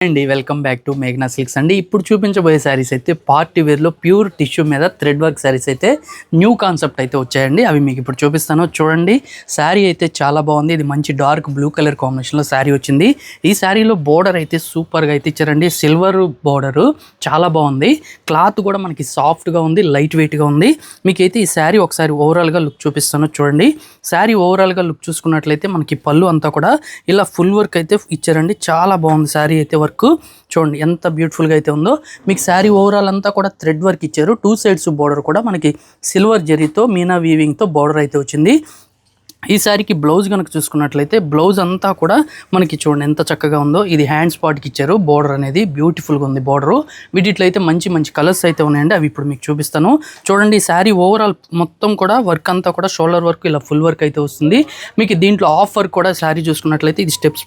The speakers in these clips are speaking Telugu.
అండి వెల్కమ్ బ్యాక్ టు మేఘ్నా సిల్క్స్ అండి. ఇప్పుడు చూపించబోయే శారీస్ అయితే పార్టీ వేర్లో ప్యూర్ టిష్యూ మీద థ్రెడ్ వర్క్ శారీస్ అయితే న్యూ కాన్సెప్ట్ అయితే వచ్చాయండి. అవి మీకు ఇప్పుడు చూపిస్తాను చూడండి. శారీ అయితే చాలా బాగుంది. ఇది మంచి డార్క్ బ్లూ కలర్ కాంబినేషన్లో శారీ వచ్చింది. ఈ శారీలో బోర్డర్ అయితే సూపర్గా అయితే ఇచ్చారండి. సిల్వర్ బోర్డరు చాలా బాగుంది. క్లాత్ కూడా మనకి సాఫ్ట్గా ఉంది, లైట్ వెయిట్గా ఉంది. మీకైతే ఈ శారీ ఒకసారి ఓవరాల్గా లుక్ చూపిస్తాను చూడండి. శారీ ఓవరాల్గా లుక్ చూసుకున్నట్లయితే మనకి పళ్ళు అంతా కూడా ఇలా ఫుల్ వర్క్ అయితే ఇచ్చారండి. చాలా బాగుంది శారీ అయితే. వర్క్ చూడండి ఎంత బ్యూటిఫుల్గా అయితే ఉందో. మీకు శారీ ఓవరాల్ అంతా కూడా థ్రెడ్ వర్క్ ఇచ్చారు. టూ సైడ్స్ బోర్డర్ కూడా మనకి సిల్వర్ జరీతో మీనా వీవింగ్తో బోర్డర్ అయితే వచ్చింది. ఈ శారీకి బ్లౌజ్ కనుక చూసుకున్నట్లయితే బ్లౌజ్ అంతా కూడా మనకి చూడండి ఎంత చక్కగా ఉందో. ఇది హ్యాండ్ స్పాట్కి ఇచ్చారు. బోర్డర్ అనేది బ్యూటిఫుల్గా ఉంది. బోర్డరు వీటిలో అయితే మంచి మంచి కలర్స్ అయితే ఉన్నాయండి. అవి ఇప్పుడు మీకు చూపిస్తాను చూడండి. ఈ శారీ ఓవరాల్ మొత్తం కూడా వర్క్ అంతా కూడా షోల్డర్ వర్క్ ఇలా ఫుల్ వర్క్ అయితే వస్తుంది. మీకు దీంట్లో ఆఫ్ వర్క్ కూడా శారీ చూసుకున్నట్లయితే ఇది స్టెప్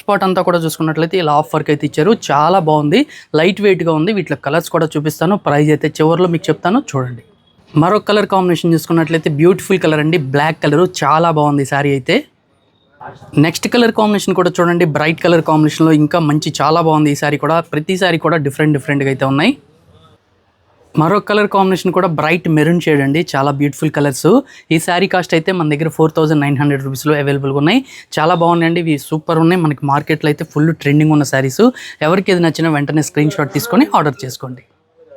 స్పాట్ అంతా కూడా చూసుకున్నట్లయితే ఇలా ఆఫ్ వర్క్ అయితే ఇచ్చారు. చాలా బాగుంది, లైట్ వెయిట్గా ఉంది. వీటిలో కలర్స్ కూడా చూపిస్తాను. ప్రైస్ అయితే చివరిలో మీకు చెప్తాను చూడండి. మరొక కలర్ కాంబినేషన్ చూసుకున్నట్లయితే బ్యూటిఫుల్ కలర్ అండి. బ్లాక్ కలర్ చాలా బాగుంది శారీ అయితే. నెక్స్ట్ కలర్ కాంబినేషన్ కూడా చూడండి. బ్రైట్ కలర్ కాంబినేషన్లో ఇంకా మంచి చాలా బాగుంది. ఈ శారీ కూడా ప్రతి శారీ కూడా డిఫరెంట్గా అయితే ఉన్నాయి. మరొక కలర్ కాంబినేషన్ కూడా బ్రైట్ మెరూన్ షేడ్ అండి. చాలా బ్యూటిఫుల్ కలర్స్. ఈ శారీ కాస్ట్ అయితే మన దగ్గర 4900 రూపీస్లో అవైలబుల్గా ఉన్నాయి. చాలా బాగున్నాయండి. ఇవి సూపర్ ఉన్నాయి. మనకి మార్కెట్లో అయితే ఫుల్ ట్రెండింగ్ ఉన్న శారీస్. ఎవరికి ఏది నచ్చినా వెంటనే స్క్రీన్ షాట్ తీసుకొని ఆర్డర్ చేసుకోండి.